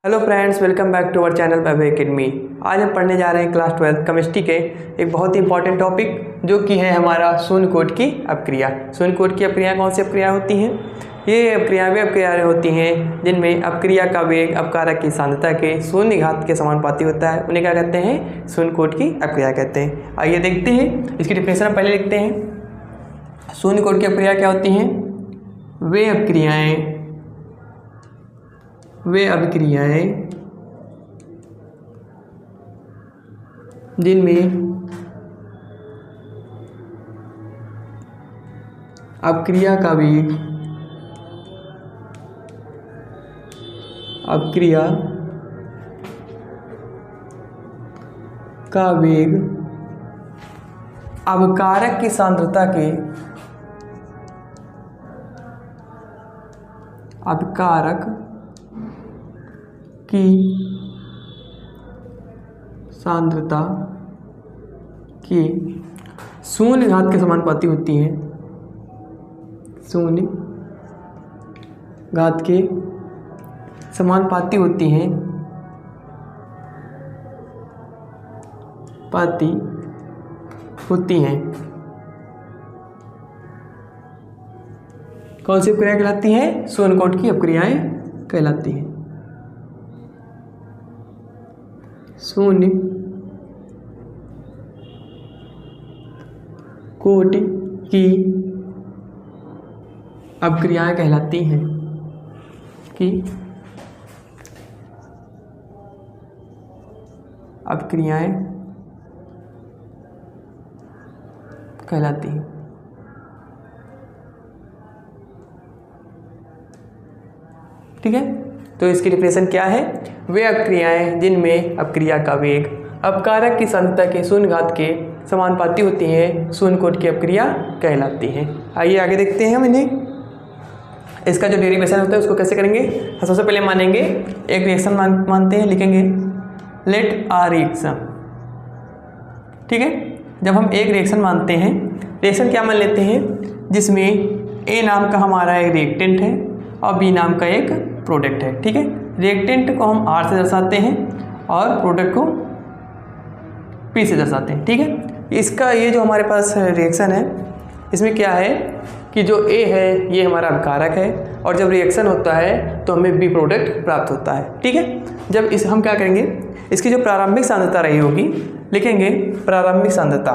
Hello friends, welcome back to our channel Vaibhav academy. आज हम पढ़ने जा रहे हैं क्लास 12 केमिस्ट्री के एक बहुत ही इंपॉर्टेंट टॉपिक जो कि है हमारा शून्य कोटि की अपक्रिया। शून्य कोटि की अपक्रिया कौन सी अपक्रिया होती हैं? ये अपक्रिया वे अपक्रियाएँ होती हैं जिनमें अपक्रिया का वेग अपकारक की सांद्रता के शून्य घात के समानुपाती होता है। उन्हें क्या कहते हैं? शून्य कोटि की अपक्रिया कहते हैं। आइए देखते हैं, इसकी डिफिनेशन हम पहले लिखते हैं। शून्य कोटि की अपक्रिया क्या होती हैं? वे अभिक्रियाएं जिनमें अपक्रिया का वेग अपकारक की सांद्रता के शून्य घात के समानुपाती होती हैं। शून्य घात के समानुपाती होती हैं। कौन सी अपक्रिया कहलाती हैं? शून्य कोटि की अपक्रियाएं कहलाती हैं। शून्य कोटि की अपक्रियाएं कहलाती हैं ठीक है। तो इसकी डिफिनेशन क्या है? वे अपक्रियाएं जिनमें अपक्रिया का वेग अपकारक की सांद्रता के शून्य घात के समानुपाती होती हैं, शून्य कोटि की अपक्रिया कहलाती हैं। आइए आगे देखते हैं हम इन्हें। इसका जो डेरिवेशन होता है उसको कैसे करेंगे? हम सबसे पहले मानेंगे एक रिएक्शन मानते हैं, लिखेंगे लेट आ रिएक्शन। ठीक है। जब हम एक रिएक्शन मानते हैं, रिएक्शन क्या मान लेते हैं? जिसमें ए नाम का हमारा एक रिएक्टेंट है और बी नाम का एक प्रोडक्ट है। ठीक है। रिएक्टेंट को हम आर से दर्शाते हैं और प्रोडक्ट को पी से दर्शाते हैं। ठीक है। इसका ये जो हमारे पास रिएक्शन है, इसमें क्या है कि जो ए है ये हमारा अपकारक है और जब रिएक्शन होता है तो हमें बी प्रोडक्ट प्राप्त होता है। ठीक है। जब इस हम क्या करेंगे, इसकी जो प्रारंभिक सांद्रता रही होगी, लिखेंगे प्रारंभिक सांद्रता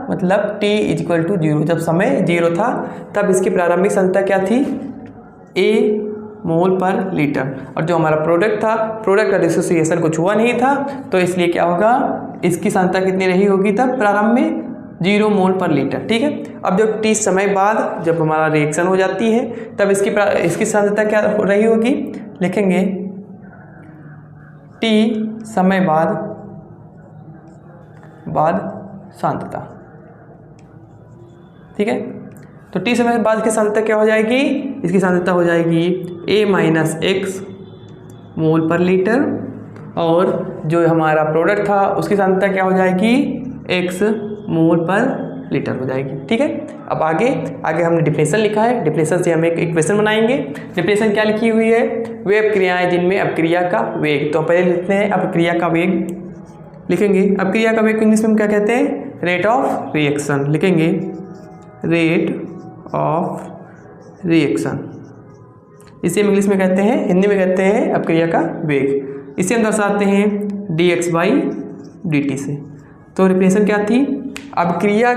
मतलब t = 0। जब समय 0 था तब इसकी प्रारंभिक सांद्रता क्या थी? A मोल पर लीटर। और जो हमारा प्रोडक्ट था, प्रोडक्ट का डिसोसिएशन कुछ हुआ नहीं था, तो इसलिए क्या होगा, इसकी सांद्रता कितनी रही होगी तब प्रारंभ में? 0 मोल पर लीटर। ठीक है। अब जब t समय बाद जब हमारा रिएक्शन हो जाती है तब इसकी सांद्रता क्या रही होगी? लिखेंगे t समय बाद सांद्रता। ठीक है। तो t समय बाद की सांद्रता क्या हो जाएगी? इसकी सांद्रता हो जाएगी A-X मोल पर लीटर और जो हमारा प्रोडक्ट था उसकी सांद्रता क्या हो जाएगी? X मोल पर लीटर हो जाएगी। ठीक है। अब आगे हमने डिफिनेशन लिखा है, डिफिनेशन से हम एक इक्वेशन बनाएंगे। डिफिनेशन क्या लिखी हुई है? वे अपक्रियाएं जिनमें अपक्रिया का वेग। तो पहले लिखते हैं अपक्रिया का वेग। लिखेंगे अपक्रिया का वेग को इंग्लिश में क्या कहते हैं? Rate of reaction. लिखेंगे रेट ऑफ रिएक्शन। इसे हम इंग्लिश में कहते हैं, हिंदी में कहते हैं अपक्रिया का वेग। इसे हम दर्शाते हैं dx/dt से। तो रिप्रेजेंटेशन क्या थी? अपक्रिया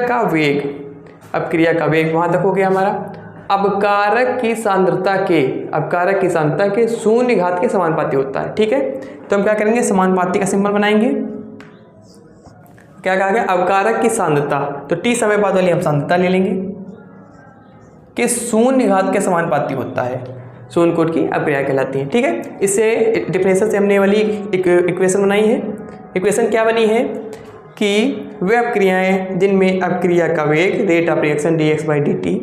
का वेग वहाँ तक हो गया हमारा। अपकारक की सांद्रता के शून्य घात के समानुपाती होता है। ठीक है। तो हम क्या करेंगे? समानुपाती का सिंबल बनाएंगे। क्या कहा गया? अपकारक की सांद्रता, तो t समय बाद वाली हम सांद्रता ले लेंगे कि शून्य घात के समानुपाती होता है, शून्य कोटि की अपक्रिया कहलाती है। ठीक है। इससे डिफिनेशन से हमने वाली एक इक्वेशन बनाई है। इक्वेशन क्या बनी है कि वे अपक्रियाएं जिनमें अपक्रिया का वेग रेट ऑफ रिएक्शन dx/dt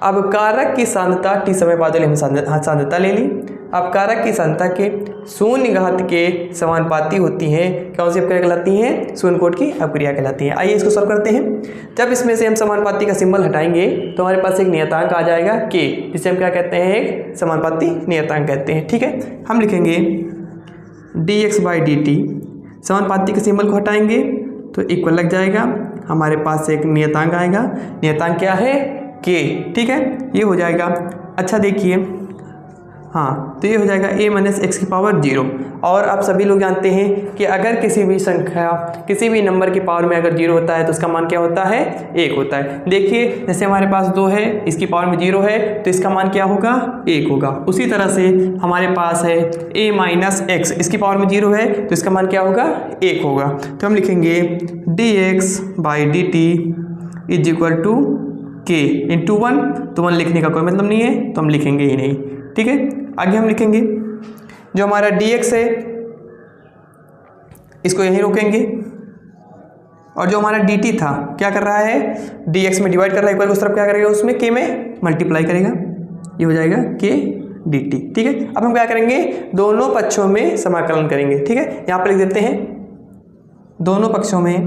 अब कारक की सांद्रता टी समय बाद हम सांद्रता ले ली। अब कारक की सांद्रता के शून्य घात के समानुपाती होती हैं, कौन सी अपक्रिया कहलाती हैं? शून्य कोटि की अपक्रिया कहलाती हैं। आइए इसको सॉल्व करते हैं। जब इसमें से हम समानुपाती का सिंबल हटाएंगे तो हमारे पास एक नियतांक आ जाएगा के, जिसे हम क्या कहते हैं? एक समानुपाती नियतांक कहते हैं। ठीक है, हम लिखेंगे dx/dt, समानुपाती के सिंबल को हटाएंगे तो इक्वल लग जाएगा, हमारे पास एक नियतांक आएगा। नियतांक क्या है? के। ठीक है, ये हो जाएगा। अच्छा देखिए, हाँ, तो ये हो जाएगा a-x⁻0। और आप सभी लोग जानते हैं कि अगर किसी भी संख्या, किसी भी नंबर की पावर में अगर 0 होता है तो उसका मान क्या होता है? 1 होता है। देखिए, जैसे हमारे पास 2 है, इसकी पावर में 0 है तो इसका मान क्या होगा? 1 होगा। उसी तरह से हमारे पास है a-x, इसकी पावर में 0 है तो इसका मान क्या होगा? 1 होगा। तो हम लिखेंगे dx/dt = k × 1। तो 1 लिखने का कोई मतलब नहीं है तो हम लिखेंगे ही नहीं। ठीक है, आगे हम लिखेंगे जो हमारा dx है इसको यहीं रोकेंगे, और जो हमारा dt था क्या कर रहा है? dx में डिवाइड कर रहा है, एक बार उस तरफ क्या करेगा? उसमें k में मल्टीप्लाई करेगा, ये हो जाएगा k dt। ठीक है, अब हम क्या करेंगे? दोनों पक्षों में समाकलन करेंगे। ठीक है, यहाँ पर लिख देते हैं दोनों पक्षों में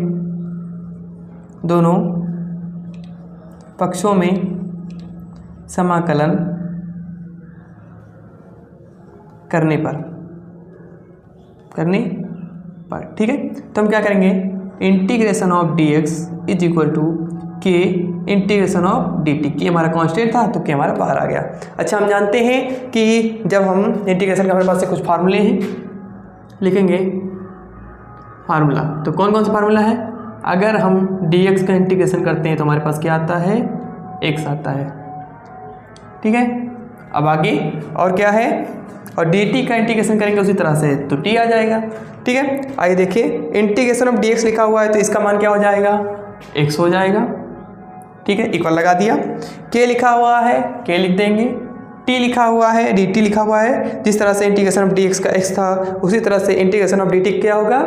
समाकलन करने पर। ठीक है, तो हम क्या करेंगे? Integration of dx = k integration of dt। के हमारा कांस्टेंट था तो के हमारा बाहर आ गया। अच्छा, हम जानते हैं कि जब हम इंटीग्रेशन का हमारे पास से कुछ फार्मूले हैं, लिखेंगे फार्मूला। तो कौन कौन सा फार्मूला है? अगर हम dx का इंटीग्रेशन करते हैं तो हमारे पास क्या आता है? x आता है। ठीक है, अब आगे और क्या है? और dt का इंटीग्रेशन करेंगे उसी तरह से तो t आ जाएगा। ठीक है, आइए देखिए, इंटीग्रेशन ऑफ dx लिखा हुआ है तो इसका मान क्या हो जाएगा? x हो जाएगा। ठीक है, इक्वल लगा दिया। k लिखा हुआ है, k लिख देंगे। t लिखा हुआ है, dt लिखा हुआ है। जिस तरह से इंटीग्रेशन ऑफ dx का x था उसी तरह से इंटीग्रेशन ऑफ dt क्या होगा?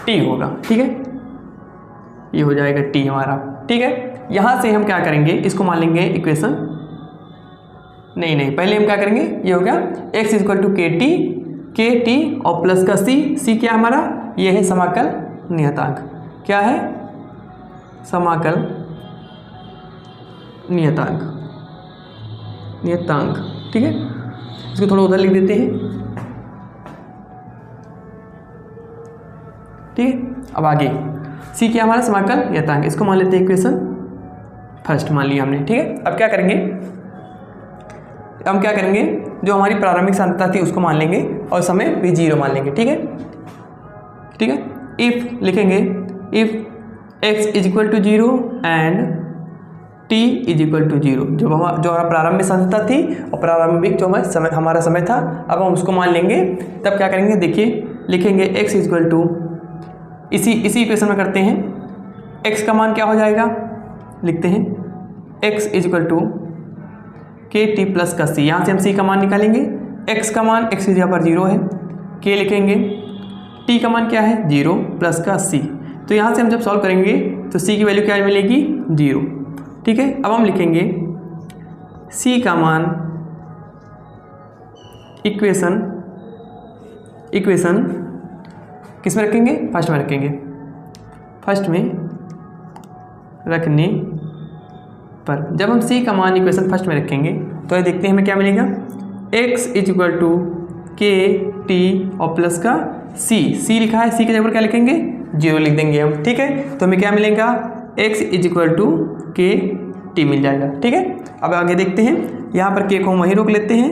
t होगा। ठीक है, ये हो जाएगा t हमारा। ठीक है, यहाँ से हम क्या करेंगे? इसको मान लेंगे इक्वेशन, नहीं, पहले हम क्या करेंगे? ये हो गया x = kt और प्लस का c क्या हमारा? ये है समाकल नियतांक। क्या है? समाकल नियतांक। ठीक है, इसको थोड़ा उधर लिख देते हैं। ठीक है, अब आगे c क्या हमारा? समाकल नियतांक। इसको मान लेते हैं इक्वेशन फर्स्ट, मान लिया हमने। ठीक है, अब क्या करेंगे? हम क्या करेंगे? जो हमारी प्रारंभिक सांद्रता थी उसको मान लेंगे और समय भी 0 मान लेंगे। ठीक है, इफ लिखेंगे इफ x = 0 एंड t = 0। जो हमारा प्रारंभिक सांद्रता थी और प्रारंभिक जो हमारा समय था, अब हम उसको मान लेंगे। तब क्या करेंगे? देखिए, लिखेंगे x = इसी इक्वेशन में करते हैं। x का मान क्या हो जाएगा? लिखते हैं x = kt प्लस का c। यहाँ से हम c का मान निकालेंगे। x का मान x की जगह पर 0 है, k लिखेंगे। t का मान क्या है? 0 प्लस का c। तो यहाँ से हम जब सॉल्व करेंगे तो c की वैल्यू क्या मिलेगी? 0। ठीक है, अब हम लिखेंगे c का मान इक्वेशन किस में रखेंगे? फर्स्ट में रखेंगे। फर्स्ट में रखने पर जब हम c का मान इक्वेशन फर्स्ट में रखेंगे तो ये देखते हैं हमें क्या मिलेगा? x = kt और प्लस का c लिखा है, c की जगह पर क्या लिखेंगे? 0 लिख देंगे हम। ठीक है, तो हमें क्या मिलेगा? x = kt मिल जाएगा। ठीक है, अब आगे देखते हैं। यहाँ पर k को हम वहीं रोक लेते हैं,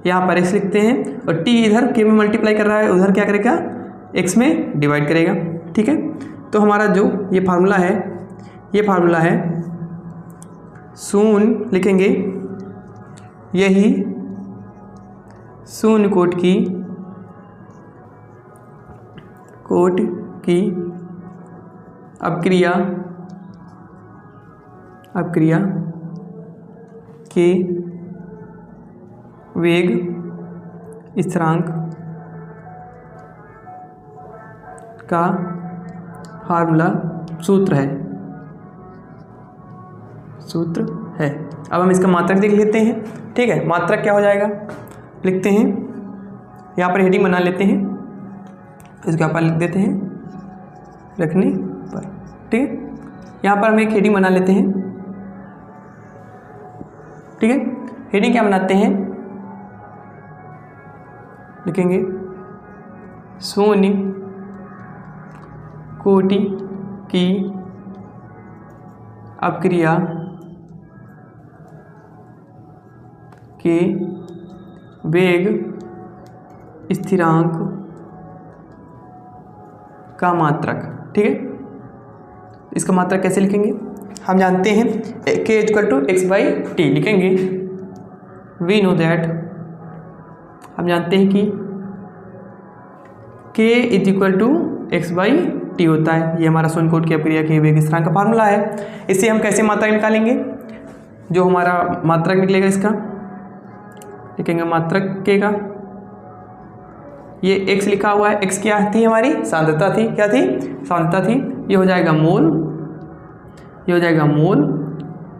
यहाँ पर x लिखते हैं और t इधर k में मल्टीप्लाई कर रहा है, उधर क्या करेगा? x में डिवाइड करेगा। ठीक है, तो हमारा जो ये फार्मूला है शून्य लिखेंगे, यही शून्य कोट की अपक्रिया के वेग स्थिरांक का फार्मूला सूत्र है। सूत्र है। अब हम इसका मात्रक देख लेते हैं। ठीक है, मात्रक क्या हो जाएगा, लिखते हैं, यहाँ पर हेडिंग बना लेते हैं, इसके ऊपर लिख देते हैं रखने पर। ठीक है, यहाँ पर हम एक हेडिंग बना लेते हैं। ठीक है, हेडिंग क्या बनाते हैं, लिखेंगे शून्य कोटि की अपक्रिया के वेग स्थिरांक का मात्रक। ठीक है, इसका मात्रक कैसे लिखेंगे, हम जानते हैं k equal to x by t लिखेंगे। वी नो दैट, हम जानते हैं कि k is equal to x by t होता है। ये हमारा शून्य की अपक्रिया के वेग स्थिरांक का फार्मूला है। इससे हम कैसे मात्रक निकालेंगे, जो हमारा मात्रक निकलेगा इसका लिखेंगे मात्रक k का, ये x लिखा हुआ है, x क्या थी हमारी सांद्रता थी, क्या थी सांद्रता थी, ये हो जाएगा मोल, ये हो जाएगा मोल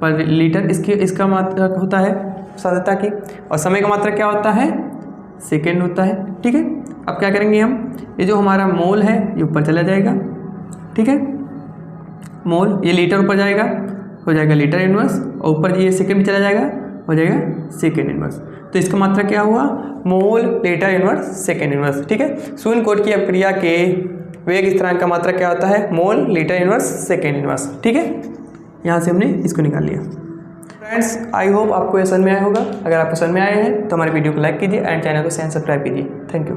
पर लीटर, इसका मात्रक होता है सांद्रता की, और समय का मात्रक क्या होता है, सेकेंड होता है। ठीक है, अब क्या करेंगे हम, ये जो हमारा मोल है ये ऊपर चला जाएगा। ठीक है, मोल ये लीटर ऊपर जाएगा, हो जाएगा लीटर इनवर्स, और ऊपर ये सेकेंड भी चला जाएगा, हो जाएगा सेकेंड इनवर्स। तो इसका मात्रक क्या हुआ, mole litre inverse second inverse. ठीक है, शून्य कोटि की अपक्रिया के वेग स्थिरांक का मात्रक क्या होता है, mole litre inverse second inverse. ठीक है, यहाँ से हमने इसको निकाल लिया। फ्रेंड्स, आई होप आपको ये समझ में आया होगा। अगर आपको समझ में आए हैं तो हमारे वीडियो को लाइक कीजिए एंड चैनल को सब्सक्राइब कीजिए। Thank you.